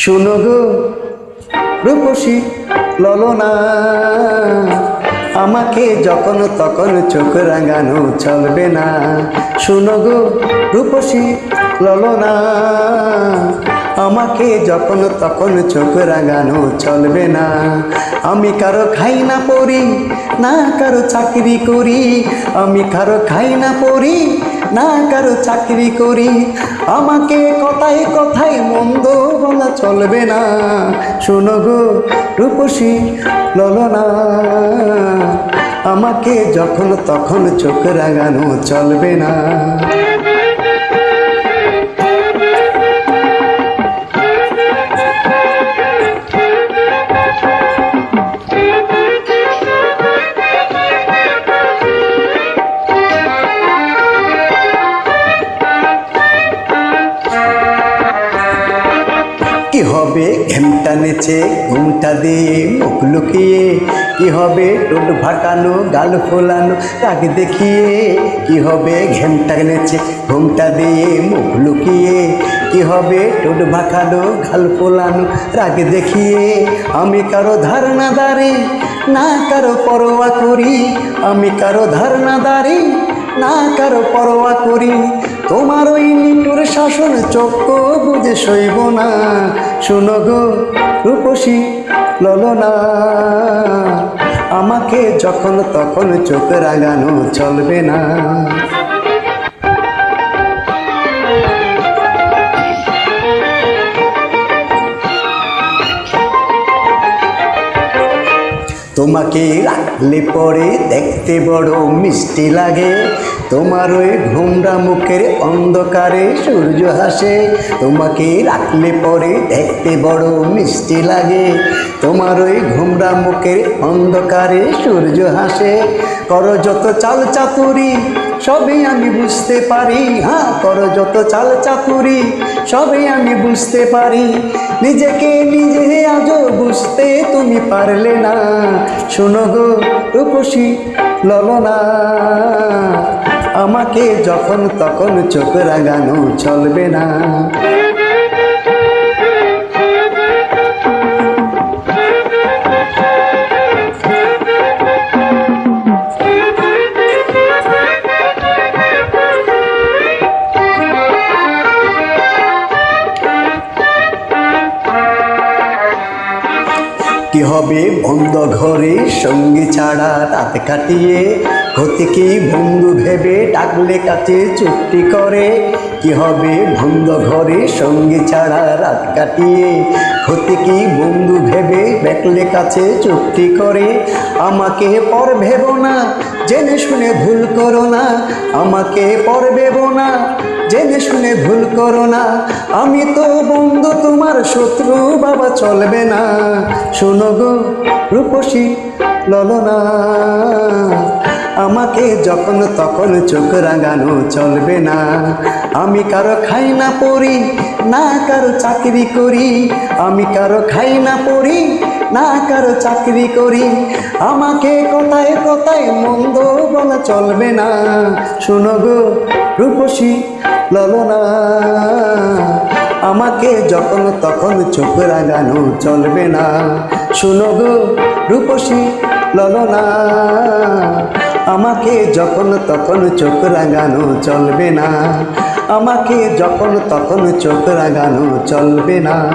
শুনো গো রূপসী ললনা, আমাকে যখন তখন চোখ রাঙানো চলবে না। শুনো গো রূপসী ললনা, আমাকে যখন তখন চোখ রাঙানো চলবে না। আমি কারো খাই না পড়ি না কারো চাকরি করি, আমি কারো খাই না পড়ি না কারো চাকরি করি, আমাকে কথায় কথায় মন্দ বলা চলবে না। শোনো গো রূপসী ললনা, আমাকে যখন তখন চোখ রাঙানো চলবে না। কি হবে ঘেমটা নেচে ঘুমটা দিয়ে মুখ লুকিয়ে, কি হবে টোট ভাকানো গাল ফোলানো রাগ দেখিয়ে, কি হবে ঘেমটা নেচে ঘুমটা দিয়ে মুখ লুকিয়ে, কি হবে টোট ভাকানো গাল ফোলানো রাগ দেখিয়ে। আমি কারো ধারণাদারি না কারো পরোয়া করি, আমি কারো ধারণাদারি না কারো পরোয়া করি, তোমার ওই নিটুর শাসন চক্র বুঝে সইব না। শুনো গো রূপসী ললনা, আমাকে যখন তখন চোখ রাঙানো চলবে না। তোমাকে রাখলে পরে দেখতে বড় মিষ্টি লাগে, তোমার ওই ঘুমরা মুখের অন্ধকারে সূর্য হাসে। তোমাকে রাখলে পরে দেখতে বড় মিষ্টি লাগে, তোমার ওই ঘুমরা মুখের অন্ধকারে সূর্য হাসে। করো যত চাল চাতুরি সবই আমি বুঝতে পারি, হ্যাঁ করো যত চাল চাতুরি সবই আমি বুঝতে পারি, নিজেকে নিজে আজও বুঝতে তুমি পারলে না। শোনো গো রূপসী ললনা, আমাকে যখন তখন চোখ রাঙানো চলবে না। কি হবে বন্ধ ঘরে সঙ্গী ছাড়া রাত কাটিয়ে, ক্ষতি কি বন্ধু ভেবে ডাকলে কাছে চুক্তি করে। কি হবে বন্ধ ঘরে সঙ্গী ছাড়া রাত কাটিয়ে, ক্ষতি কি বন্ধু ভেবে ডাকলে কাছে চুক্তি করে। আমাকে পর ভেবো না জেনে শুনে ভুল করো না, আমাকে পর ভেবো না জেনে শুনে ভুল করো না, আমি তো বন্ধু তোমার শত্রু বাবা চলবে না। শোনো গো রূপসী ললনা, আমাকে যখন তখন চোখ রাঙানো চলবে না। আমি কারো খাই না পড়ি না কারো চাকরি করি, আমি কারো খাই না পড়ি না কারো চাকরি করি, আমাকে কথায় কথায় মন্দ বলা চলবে না। শোনো গো রূপসী ললনা, আমাকে যখন তখন চোখ রাঙানো চলবে না। শোনো গো রূপসী ললনা, আমাকে যখন তখন চোখ রাঙানো চলবে না, আমাকে যখন তখন চোখ রাঙানো চলবে না।